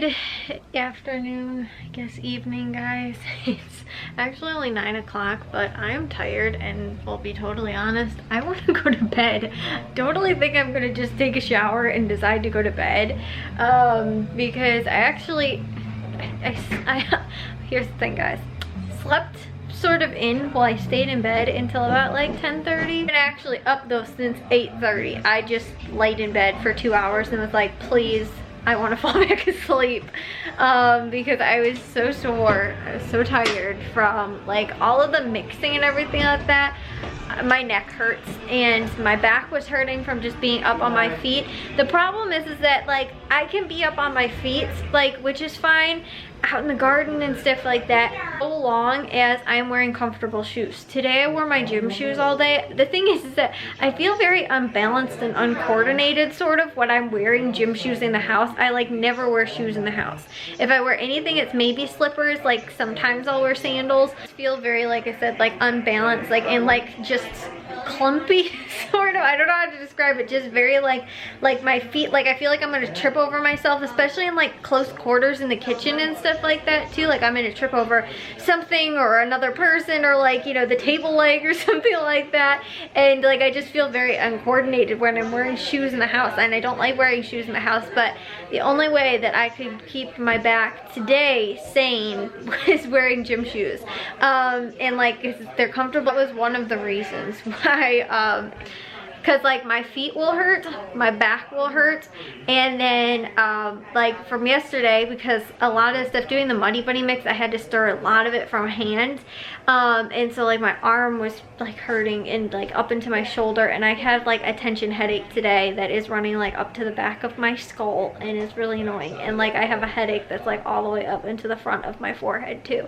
Good afternoon, I guess evening, guys. It's actually only 9 o'clock, but I'm tired and I'll be totally honest, I want to go to bed. Totally think I'm gonna just take a shower and decide to go to bed because here's the thing, guys. Slept sort of in while I stayed in bed until about like 10:30, and actually up though since 8:30. I just laid in bed for 2 hours and was like, please, I want to fall back asleep because I was so sore. I was so tired from like all of the mixing and everything like that. My neck hurts and my back was hurting from just being up on my feet. The problem is that like I can be up on my feet, like, which is fine out in the garden and stuff like that, so long as I'm wearing comfortable shoes. Today I wore my gym shoes all day. The thing is that I feel very unbalanced and uncoordinated sort of when I'm wearing gym shoes in the house. I like never wear shoes in the house. If I wear anything, it's maybe slippers. Like sometimes I'll wear sandals. I feel very, like I said, like unbalanced, like, and like just clumpy sort of. I don't know how to describe it. Just very like my feet, like I feel like I'm gonna trip over myself, especially in like close quarters in the kitchen and stuff like that too. Like I'm gonna trip over something or another person, or like, you know, the table leg or something like that. And like I just feel very uncoordinated when I'm wearing shoes in the house, and I don't like wearing shoes in the house. But the only way that I could keep my back today sane was wearing gym shoes, and like they're comfortable. That was one of the reasons why, because like my feet will hurt, my back will hurt, and then like from yesterday, because a lot of stuff doing the Muddy Bunny mix, I had to stir a lot of it from hand, and so like my arm was like hurting and like up into my shoulder, and I had like a tension headache today that is running like up to the back of my skull and is really annoying. And like I have a headache that's like all the way up into the front of my forehead too,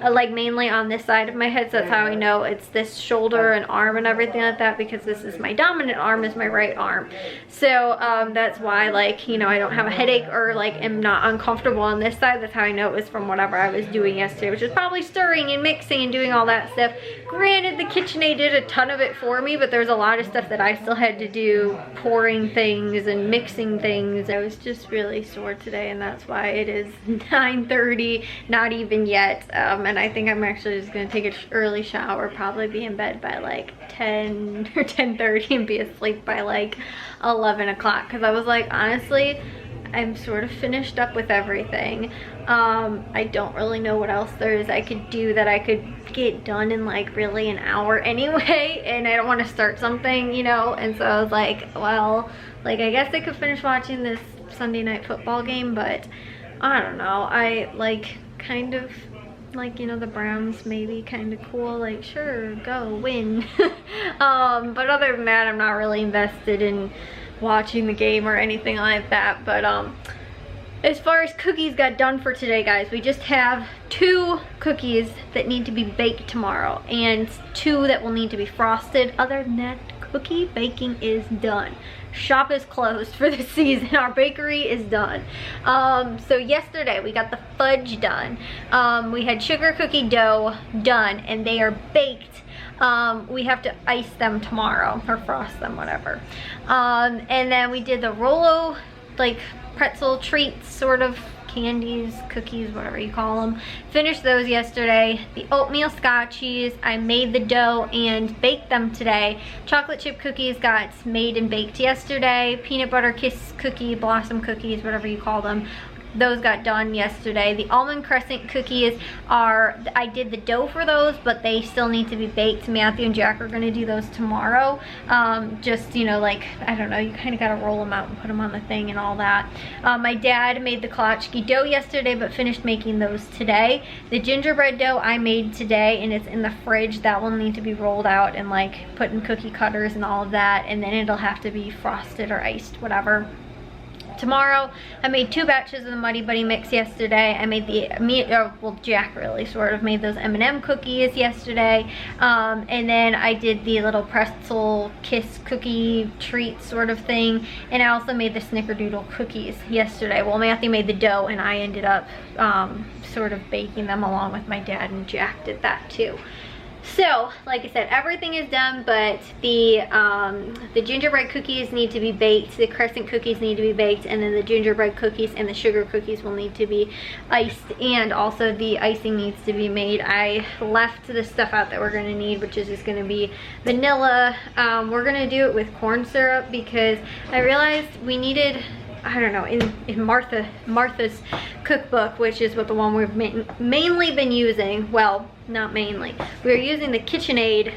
like mainly on this side of my head. So that's how I know it's this shoulder and arm and everything like that, because this is my dominant arm, is my right arm. So that's why, like, you know, I don't have a headache or like am not uncomfortable on this side. That's how I know it was from whatever I was doing yesterday, which is probably stirring and mixing and doing all that stuff. Granted, the KitchenAid did a ton of it for me, but there's a lot of stuff that I still had to do, pouring things and mixing things. I was just really sore today, and that's why it is 9:30, not even yet. And I think I'm actually just gonna take an early shower, probably be in bed by like 10 or 10:30 and be asleep by like 11 o'clock, because I was like, honestly, I'm sort of finished up with everything. I don't really know what else there is I could do that I could get done in like really an hour anyway, and I don't want to start something, you know. And so I was like, well, like I guess I could finish watching this Sunday night football game, but I don't know. I like kind of like, you know, the Browns maybe kind of cool, like sure, go win. But other than that, I'm not really invested in watching the game or anything like that. But as far as cookies got done for today, guys, we just have 2 cookies that need to be baked tomorrow and 2 that will need to be frosted. Other than that, cookie baking is done. Shop is closed for the season. Our bakery is done. So yesterday we got the fudge done. We had sugar cookie dough done, and they are baked. We have to ice them tomorrow, or frost them, whatever. And then we did the Rolo, like pretzel treats, sort of candies, cookies, whatever you call them. Finished those yesterday. The oatmeal scotchies, I made the dough and baked them today. Chocolate chip cookies got made and baked yesterday. Peanut butter kiss cookie, blossom cookies, whatever you call them, those got done yesterday. The almond crescent cookies are, I did the dough for those, but they still need to be baked. Matthew and Jack are going to do those tomorrow. Just, you know, like, I don't know, you kind of got to roll them out and put them on the thing and all that. My dad made the kolaczki dough yesterday, but finished making those today. The gingerbread dough I made today, and it's in the fridge. That will need to be rolled out and like put in cookie cutters and all of that, and then it'll have to be frosted or iced, whatever. Tomorrow, I made 2 batches of the Muddy Bunny mix yesterday. I made well, Jack really sort of made those M&M cookies yesterday. And then I did the little pretzel kiss cookie treat sort of thing. And I also made the snickerdoodle cookies yesterday. Well, Matthew made the dough, and I ended up sort of baking them along with my dad, and Jack did that too. So, like I said, everything is done, but the gingerbread cookies need to be baked, the crescent cookies need to be baked, and then the gingerbread cookies and the sugar cookies will need to be iced, and also the icing needs to be made. I left the stuff out that we're going to need, which is just going to be vanilla. We're going to do it with corn syrup because I realized we needed, I don't know, in Martha's cookbook, which is what the one we've mainly been using, well, not mainly, we're using the KitchenAid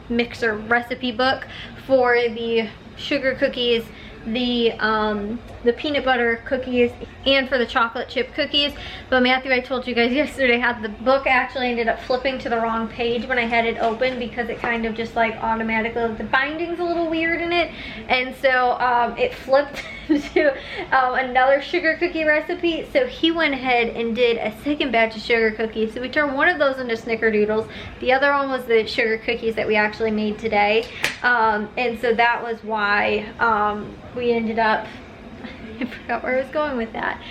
mixer recipe book for the sugar cookies, the peanut butter cookies, and for the chocolate chip cookies. But Matthew, I told you guys yesterday, had the book actually ended up flipping to the wrong page when I had it open because it kind of just like automatically, the binding's a little weird in it, and so it flipped to another sugar cookie recipe. So he went ahead and did a second batch of sugar cookies. So we turned one of those into snickerdoodles. The other one was the sugar cookies that we actually made today, and so that was why we ended up, I forgot where I was going with that.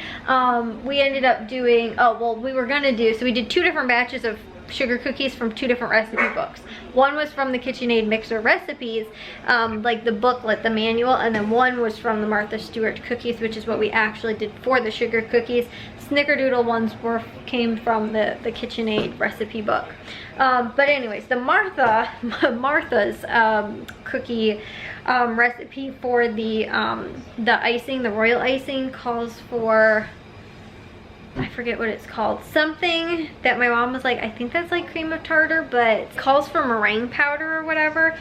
We ended up doing, we were gonna do, so we did 2 different batches of sugar cookies from 2 different recipe books. One was from the KitchenAid mixer recipes, like the booklet, the manual, and then one was from the Martha Stewart cookies, which is what we actually did for the sugar cookies. Snickerdoodle ones came from the KitchenAid recipe book. But anyways, the Martha's cookie recipe for the icing, the royal icing, calls for, I forget what it's called, something that my mom was like, I think that's like cream of tartar, but it calls for meringue powder or whatever,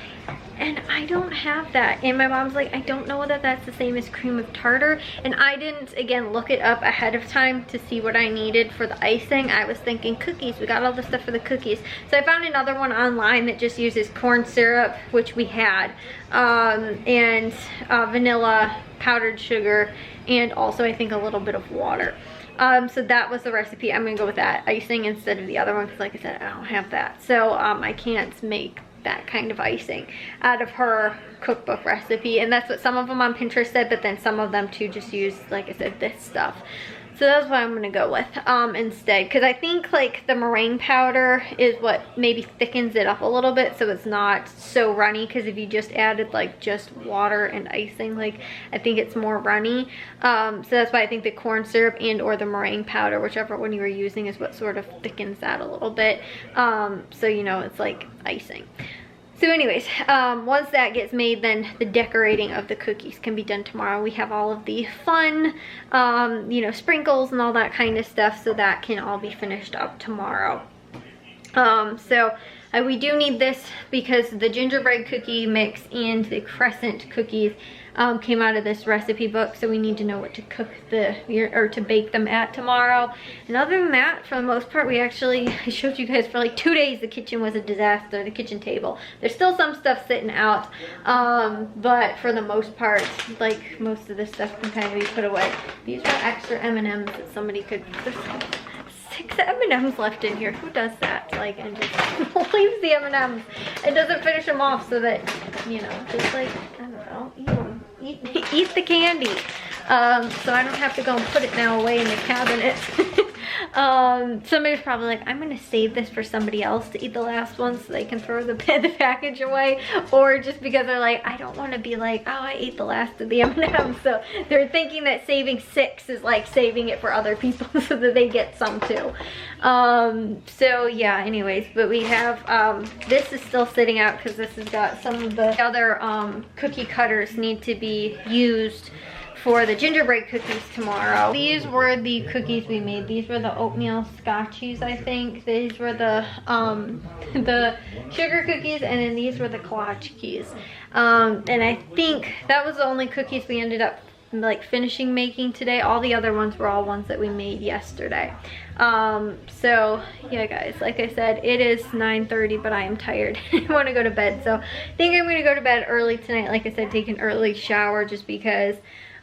and I don't have that. And my mom's like, I don't know whether that's the same as cream of tartar, and I didn't, again, look it up ahead of time to see what I needed for the icing. I was thinking cookies, we got all the stuff for the cookies. So I found another one online that just uses corn syrup, which we had, and vanilla, powdered sugar, and also I think a little bit of water. So that was the recipe. I'm gonna go with that icing instead of the other one because, like I said, I don't have that. So I can't make that kind of icing out of her cookbook recipe, and that's what some of them on Pinterest said, but then some of them too just use, like I said, this stuff. So that's what I'm gonna go with instead, because I think like the meringue powder is what maybe thickens it up a little bit so it's not so runny, because if you just added like just water and icing, like I think it's more runny. So that's why I think the corn syrup and or the meringue powder, whichever one you were using, is what sort of thickens that a little bit. So you know, it's like icing. So anyways, once that gets made, then the decorating of the cookies can be done tomorrow. We have all of the fun, you know, sprinkles and all that kind of stuff, so that can all be finished up tomorrow. We do need this because the gingerbread cookie mix and the crescent cookies came out of this recipe book, so we need to know what to cook or to bake them at tomorrow. And other than that, for the most part, I showed you guys for like 2 days the kitchen was a disaster, the kitchen table. There's still some stuff sitting out, but for the most part, like most of this stuff can kind of be put away. These are extra M&Ms that somebody could, there's 6 M&Ms left in here. Who does that? Like, and just leaves the M&Ms and doesn't finish them off so that, you know, just like, I don't know, eat them. Eat the candy. So I don't have to go and put it now away in the cabinet. Somebody's probably like, I'm gonna save this for somebody else to eat the last one so they can throw the package away, or just because they're like, I don't want to be like, oh, I ate the last of the M&Ms, so they're thinking that saving 6 is like saving it for other people so that they get some too. So yeah, anyways, but we have this is still sitting out because this has got some of the other cookie cutters need to be used for the gingerbread cookies tomorrow. These were the cookies we made. These were the oatmeal scotchies, I think. These were the sugar cookies, and then these were the kolaches. And I think that was the only cookies we ended up like finishing making today. All the other ones were all ones that we made yesterday. So yeah, guys, like I said, it is 9:30, but I am tired. I want to go to bed, so I think I'm gonna go to bed early tonight. Like I said, take an early shower just because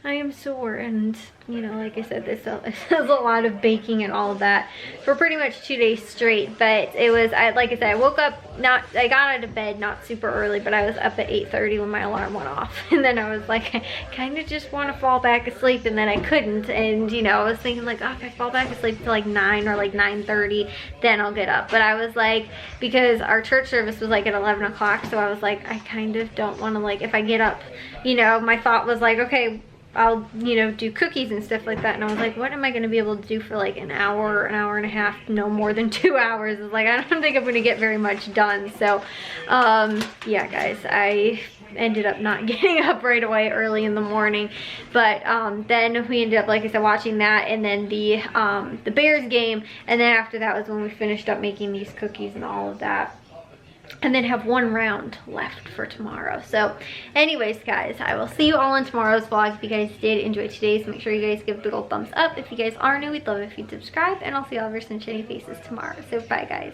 I am sore, and you know, like I said, this is a lot of baking and all of that for pretty much 2 days straight. But it was, like I said, I woke up, I got out of bed not super early, but I was up at 8:30 when my alarm went off. And then I was like, I kind of just want to fall back asleep, and then I couldn't. And you know, I was thinking like, oh, if I fall back asleep to like 9 or like 9:30, then I'll get up. But I was like, because our church service was like at 11 o'clock, so I was like, I kind of don't want to, like, if I get up, you know, my thought was like, okay, I'll, you know, do cookies and stuff like that. And I was like, what am I going to be able to do for like an hour and a half, no more than 2 hours? It's like, I don't think I'm going to get very much done. So, yeah, guys, I ended up not getting up right away early in the morning. But then we ended up, like I said, watching that, and then the Bears game. And then after that was when we finished up making these cookies and all of that. And then have 1 round left for tomorrow. So anyways, guys, I will see you all in tomorrow's vlog. If you guys did enjoy today's, make sure you guys give a big old thumbs up. If you guys are new, we'd love it if you'd subscribe, and I'll see all of your sunshiny faces tomorrow. So bye, guys.